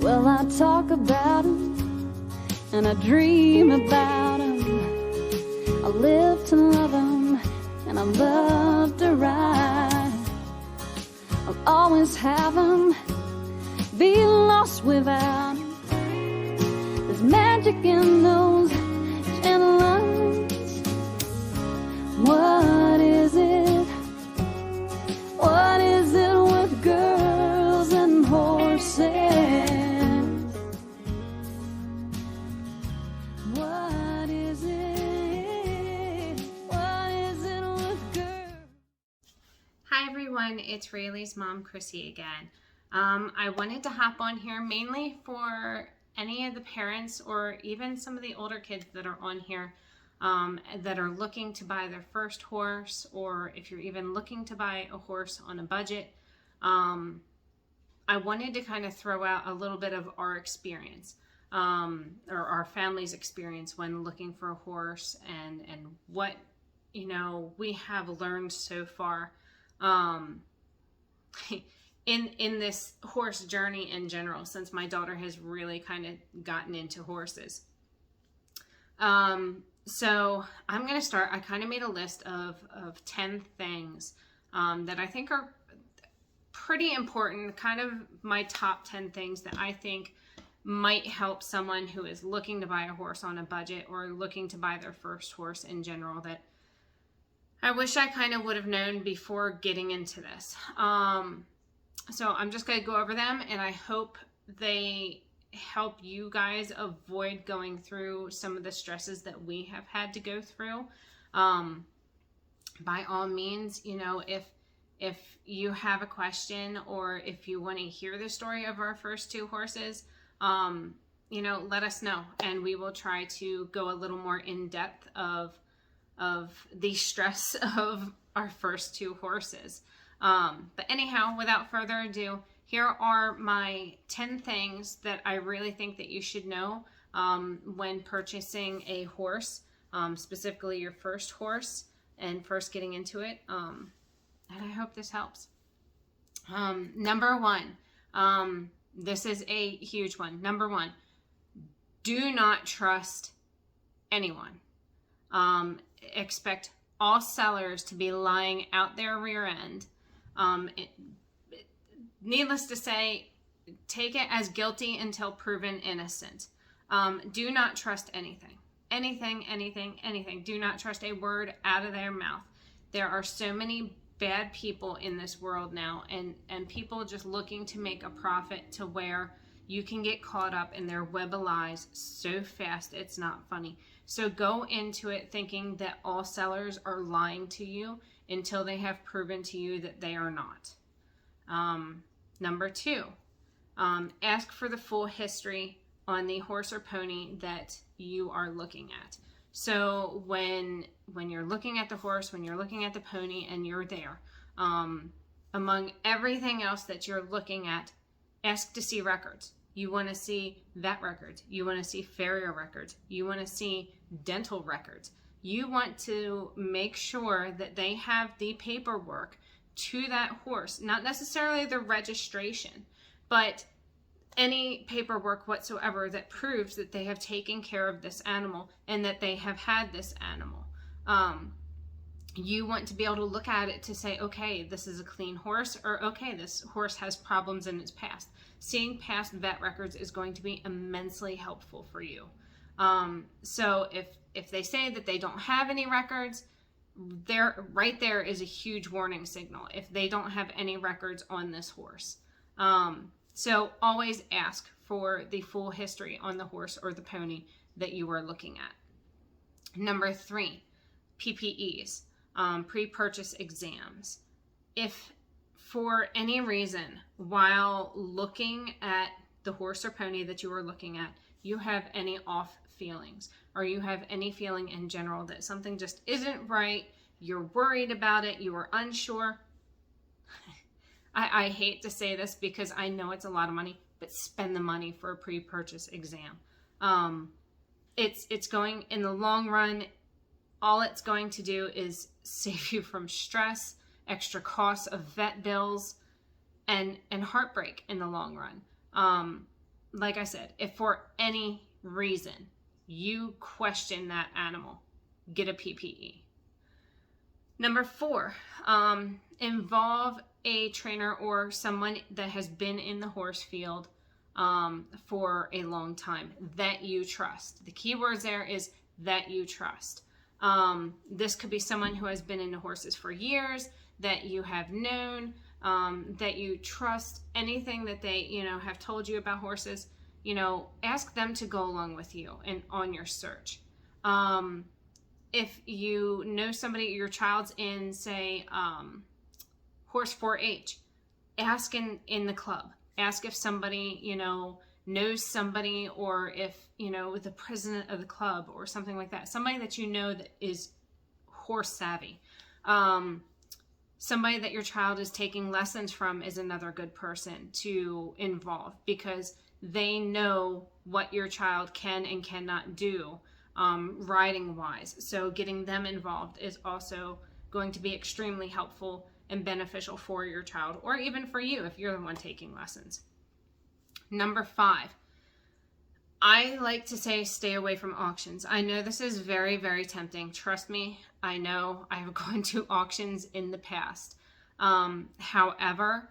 Well, I talk about him and I dream about him. I live to love him and I love to ride. I'll always have him, be lost without him. There's magic in those gentle lines. What is it? What is it with girls and horses? What is it? What is it with girls? Hi everyone, it's Rayleigh's mom, Chrissy again. I wanted to hop on here mainly for any of the parents or even some of the older kids that are on here that are looking to buy their first horse, or if you're even looking to buy a horse on a budget. I wanted to kind of throw out a little bit of our experience, or our family's experience when looking for a horse, and what, you know, we have learned so far in this horse journey in general, since my daughter has really kind of gotten into horses. So I'm going to start. I kind of made a list of 10 things that I think are pretty important, kind of my top 10 things that I think might help someone who is looking to buy a horse on a budget or looking to buy their first horse in general, that I wish I kind of would have known before getting into this. So I'm just going to go over them, and I hope they help you guys avoid going through some of the stresses that we have had to go through. By all means, you know, if you have a question, or if you want to hear the story of our first two horses, you know, let us know, and we will try to go a little more in depth of the stress of our first two horses. But anyhow, without further ado, here are my 10 things that I really think that you should know when purchasing a horse, specifically your first horse and first getting into it. And I hope this helps. Number one, this is a huge one. Number one, do not trust anyone. Expect all sellers to be lying out their rear end. Needless to say, take it as guilty until proven innocent. Do not trust anything. Anything. Do not trust a word out of their mouth. There are so many bad people in this world now, and people just looking to make a profit, to where you can get caught up in their web of lies so fast it's not funny. So go into it thinking that all sellers are lying to you until they have proven to you that they are not. Number two, ask for the full history on the horse or pony that you are looking at. So when you're looking at the horse, when you're looking at the pony, and you're there, among everything else that you're looking at, ask to see records. You want to see vet records. You want to see farrier records. You want to see dental records. You want to make sure that they have the paperwork to that horse, not necessarily the registration, but any paperwork whatsoever that proves that they have taken care of this animal and that they have had this animal. You want to be able to look at it to say, okay, this is a clean horse, or okay, this horse has problems in its past. Seeing past vet records is going to be immensely helpful for you. So if they say that they don't have any records, right there is a huge warning signal if they don't have any records on this horse. So always ask for the full history on the horse or the pony that you are looking at. Number three, PPEs, pre-purchase exams. If for any reason while looking at the horse or pony that you are looking at, you have any off feelings, or you have any feeling in general that something just isn't right, you're worried about it, you are unsure, I hate to say this because I know it's a lot of money, but spend the money for a pre-purchase exam. It's going, in the long run, all it's going to do is save you from stress, extra costs of vet bills, and heartbreak in the long run. like I said, if for any reason you question that animal, get a PPE. Number 4, involve a trainer or someone that has been in the horse field for a long time that you trust. The key words there is that you trust. This could be someone who has been into horses for years, that you have known, that you trust. Anything that they, have told you about horses, ask them to go along with you and on your search. If you know somebody, your child's in, say, horse 4-H, ask in the club. Ask if somebody, knows somebody, or if, the president of the club or something like that. Somebody that that is horse savvy. Somebody that your child is taking lessons from is another good person to involve, because they know what your child can and cannot do riding wise. So getting them involved is also going to be extremely helpful and beneficial for your child, or even for you if you're the one taking lessons. Number 5, I like to say stay away from auctions. I know this is very, very tempting. Trust me, I know. I've gone to auctions in the past. However,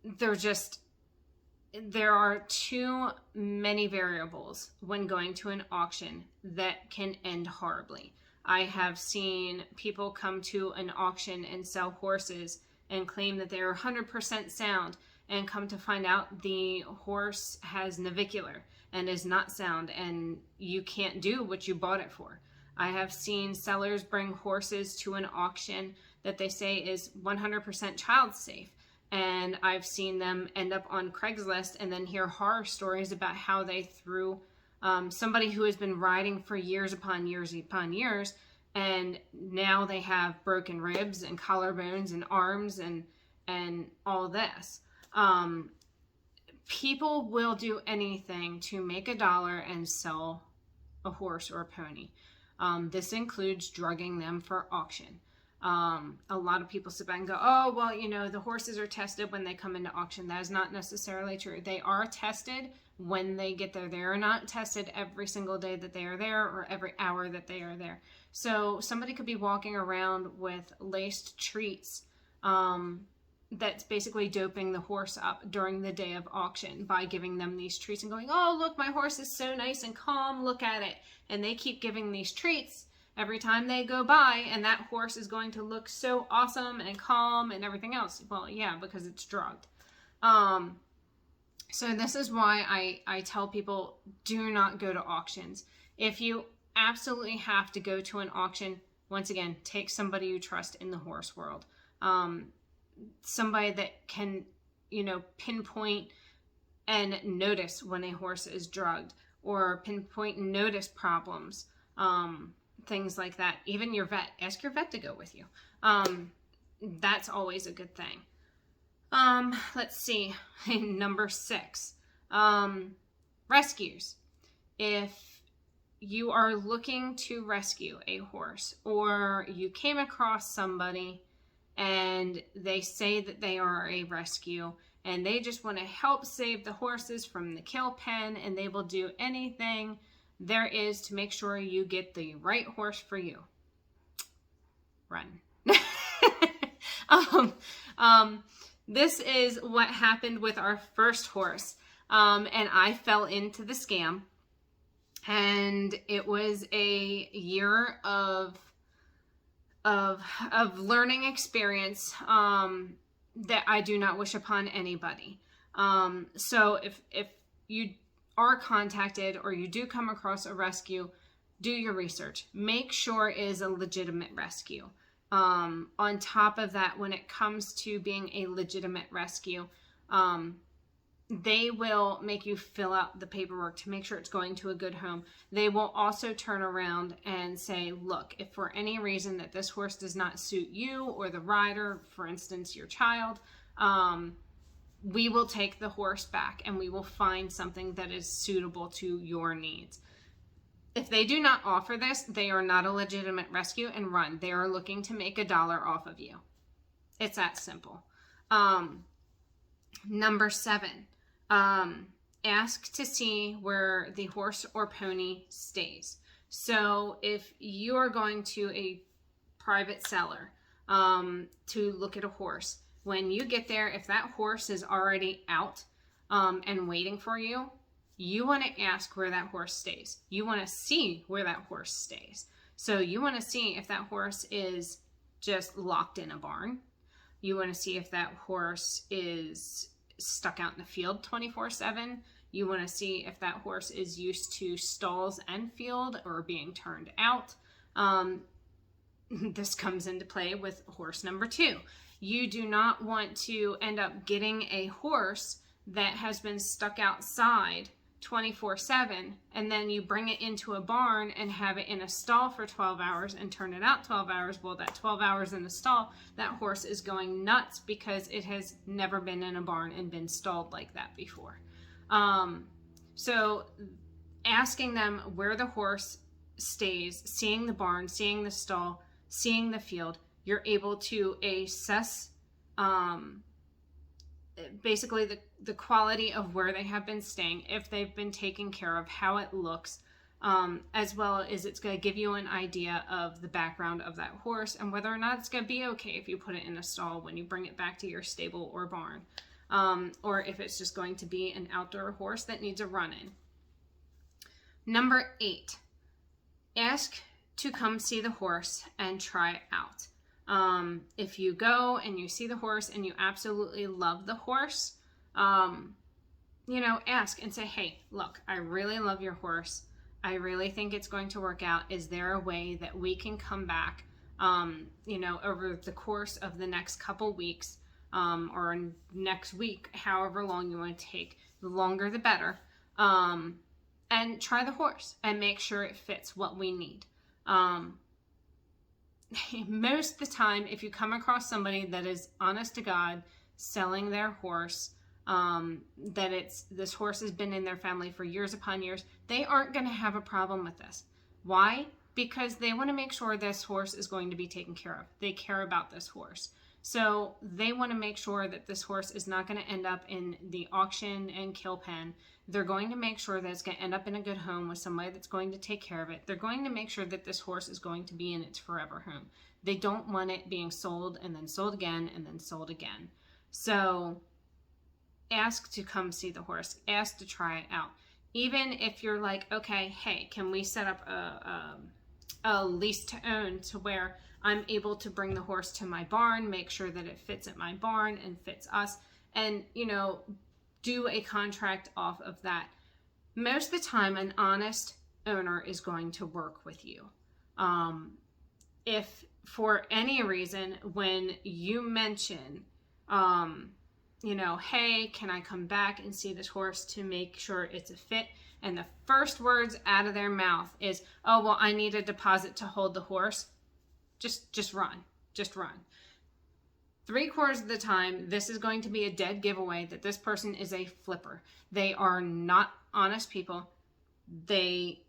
there are too many variables when going to an auction that can end horribly. I have seen people come to an auction and sell horses and claim that they're 100% sound, and come to find out the horse has navicular and is not sound, and you can't do what you bought it for. I have seen sellers bring horses to an auction that they say is 100% child safe, and I've seen them end up on Craigslist and then hear horror stories about how they threw somebody who has been riding for years upon years upon years, and now they have broken ribs and collarbones and arms and all this. People will do anything to make a dollar and sell a horse or a pony. This includes drugging them for auction. A lot of people sit back and go, oh, well, the horses are tested when they come into auction. That is not necessarily true. They are tested when they get there. They are not tested every single day that they are there, or every hour that they are there. So somebody could be walking around with laced treats, that's basically doping the horse up during the day of auction by giving them these treats and going, oh, look, my horse is so nice and calm, look at it. And they keep giving these treats every time they go by, and that horse is going to look so awesome and calm and everything else. Well, yeah, because it's drugged. So this is why I tell people, do not go to auctions. If you absolutely have to go to an auction, once again, take somebody you trust in the horse world. Somebody that can, pinpoint and notice when a horse is drugged, or pinpoint and notice problems, things like that. Even your vet, ask your vet to go with you. That's always a good thing. Let's see. Number 6, rescues. If you are looking to rescue a horse, or you came across somebody and they say that they are a rescue and they just want to help save the horses from the kill pen, and they will do anything there is to make sure you get the right horse for you, run. This is what happened with our first horse, and I fell into the scam, and it was a year of learning experience that I do not wish upon anybody. So if you are contacted, or you do come across a rescue, do your research. Make sure it is a legitimate rescue. On top of that, when it comes to being a legitimate rescue, they will make you fill out the paperwork to make sure it's going to a good home. They will also turn around and say, look, if for any reason that this horse does not suit you or the rider, for instance, your child, we will take the horse back and we will find something that is suitable to your needs. If they do not offer this, they are not a legitimate rescue, and run. They are looking to make $1 off of you. It's that simple. Number 7, ask to see where the horse or pony stays. So if you are going to a private seller to look at a horse, when you get there, if that horse is already out and waiting for you, you want to ask where that horse stays. You want to see where that horse stays. So you want to see if that horse is just locked in a barn. You want to see if that horse is stuck out in the field 24/7. You want to see if that horse is used to stalls and field or being turned out. This comes into play with horse number 2. You do not want to end up getting a horse that has been stuck outside 24/7, and then you bring it into a barn and have it in a stall for 12 hours and turn it out 12 hours. Well, that 12 hours in the stall, that horse is going nuts because it has never been in a barn and been stalled like that before. So asking them where the horse stays, seeing the barn, seeing the stall, seeing the field, you're able to assess basically the quality of where they have been staying, if they've been taken care of, how it looks, as well as it's going to give you an idea of the background of that horse and whether or not it's going to be okay if you put it in a stall when you bring it back to your stable or barn, or if it's just going to be an outdoor horse that needs a run-in. Number 8, ask to come see the horse and try it out. If you go and you see the horse and you absolutely love the horse, ask and say, hey, look, I really love your horse. I really think it's going to work out. Is there a way that we can come back, over the course of the next couple weeks, or next week, however long you want to take, the longer the better, and try the horse and make sure it fits what we need. Most of the time, if you come across somebody that is honest to God selling their horse, this horse has been in their family for years upon years, they aren't going to have a problem with this. Why? Because they want to make sure this horse is going to be taken care of. They care about this horse. So they want to make sure that this horse is not going to end up in the auction and kill pen. They're going to make sure that it's going to end up in a good home with somebody that's going to take care of it. They're going to make sure that this horse is going to be in its forever home. They don't want it being sold and then sold again and then sold again. So ask to come see the horse. Ask to try it out. Even if you're like, okay, hey, can we set up a lease to own to where I'm able to bring the horse to my barn, make sure that it fits at my barn and fits us, and, do a contract off of that. Most of the time, an honest owner is going to work with you. If for any reason, when you mention, hey, can I come back and see this horse to make sure it's a fit? And the first words out of their mouth is, oh, well, I need a deposit to hold the horse. Just run. 3/4 of the time, this is going to be a dead giveaway that this person is a flipper. They are not honest people. They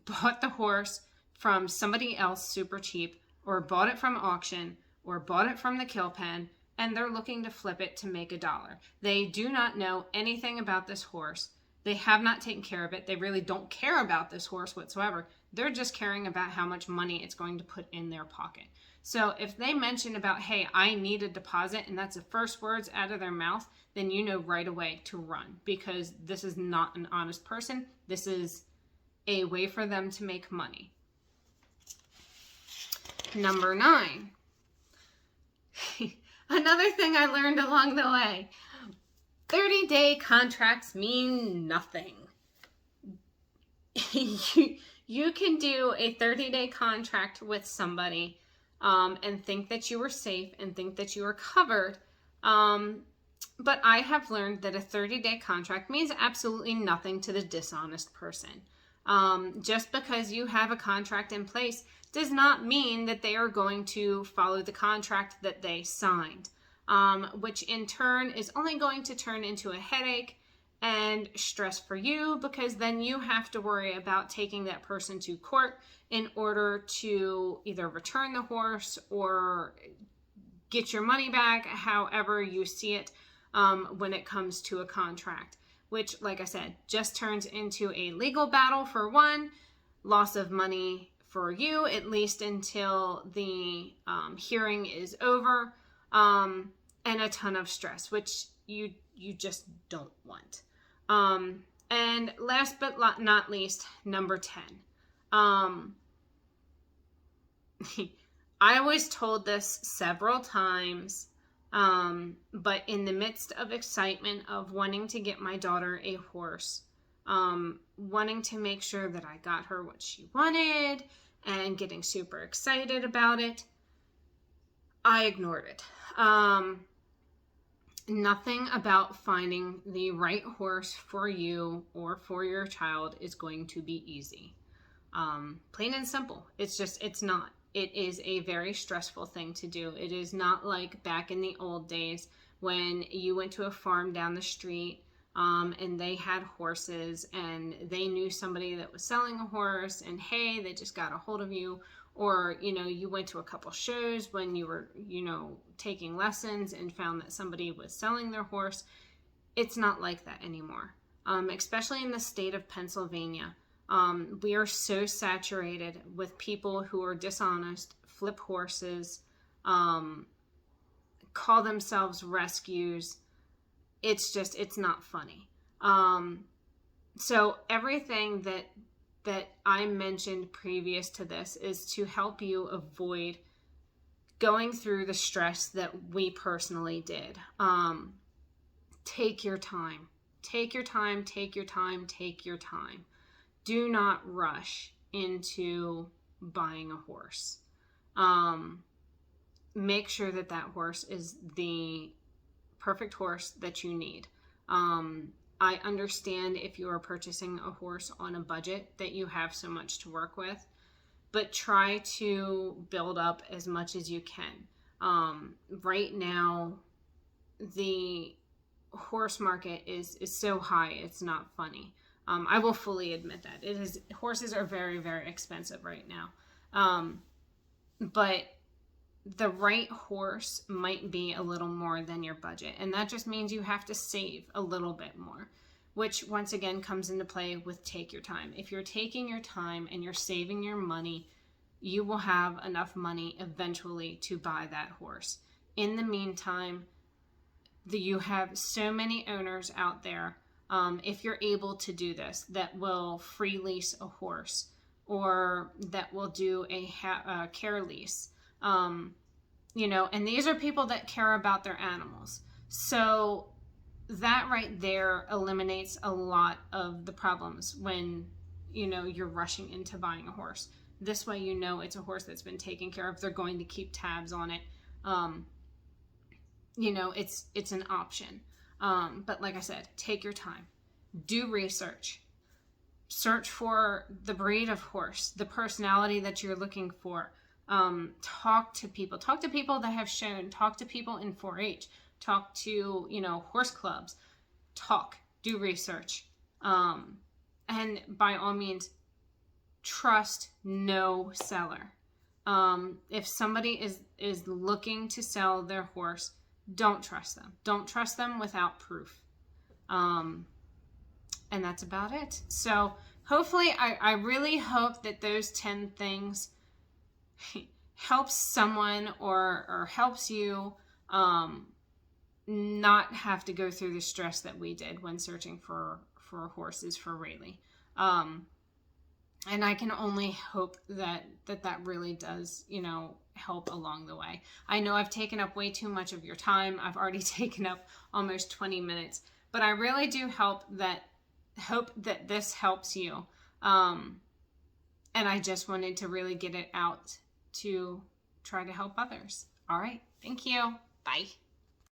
bought the horse from somebody else super cheap, or bought it from auction, or bought it from the kill pen, and they're looking to flip it to make $1. They do not know anything about this horse. They have not taken care of it. They really don't care about this horse whatsoever. They're just caring about how much money it's going to put in their pocket. So if they mention about, hey, I need a deposit, and that's the first words out of their mouth, then you know right away to run, because this is not an honest person. This is a way for them to make money. Number 9. Another thing I learned along the way. 30-day contracts mean nothing. You can do a 30-day contract with somebody and think that you are safe and think that you are covered. But I have learned that a 30-day contract means absolutely nothing to the dishonest person. Just because you have a contract in place does not mean that they are going to follow the contract that they signed, which in turn is only going to turn into a headache and stress for you, because then you have to worry about taking that person to court in order to either return the horse or get your money back, however you see it, when it comes to a contract. which, like I said, just turns into a legal battle for one, loss of money for you, at least until the hearing is over, and a ton of stress, which you just don't want. And last but not least, number 10. I was told this several times, but in the midst of excitement of wanting to get my daughter a horse, wanting to make sure that I got her what she wanted and getting super excited about it, I ignored it. Nothing about finding the right horse for you or for your child is going to be easy. Plain and simple. It's not. It is a very stressful thing to do. It is not like back in the old days when you went to a farm down the street and they had horses and they knew somebody that was selling a horse and hey, they just got a hold of you. Or, you went to a couple shows when you were, taking lessons and found that somebody was selling their horse. It's not like that anymore, especially in the state of Pennsylvania. We are so saturated with people who are dishonest, flip horses, call themselves rescues. It's not funny. So everything that I mentioned previous to this is to help you avoid going through the stress that we personally did. Take your time. Take your time, take your time, take your time. Do not rush into buying a horse. Make sure that horse is the perfect horse that you need. I understand if you are purchasing a horse on a budget that you have so much to work with, but try to build up as much as you can. Right now, the horse market is so high, it's not funny. I will fully admit that. Horses are very, very expensive right now. But the right horse might be a little more than your budget. And that just means you have to save a little bit more, which once again comes into play with take your time. If you're taking your time and you're saving your money, you will have enough money eventually to buy that horse. In the meantime, you have so many owners out there, if you're able to do this, that will free lease a horse or that will do a care lease. And these are people that care about their animals. So that right there eliminates a lot of the problems when, you're rushing into buying a horse. This way, it's a horse that's been taken care of. They're going to keep tabs on it. It's an option. But like I said, take your time. Do research. Search for the breed of horse, the personality that you're looking for. Talk to people that have shown, talk to people in 4-H, talk to, horse clubs, do research. And by all means, trust no seller. If somebody is looking to sell their horse, don't trust them. Don't trust them without proof. And that's about it. So hopefully, I really hope that those 10 things helps someone or helps you not have to go through the stress that we did when searching for horses for Rayleigh. And I can only hope that really does, help along the way. I know I've taken up way too much of your time. I've already taken up almost 20 minutes, but I really do hope that this helps you. And I just wanted to really get it out to try to help others. All right. Thank you. Bye.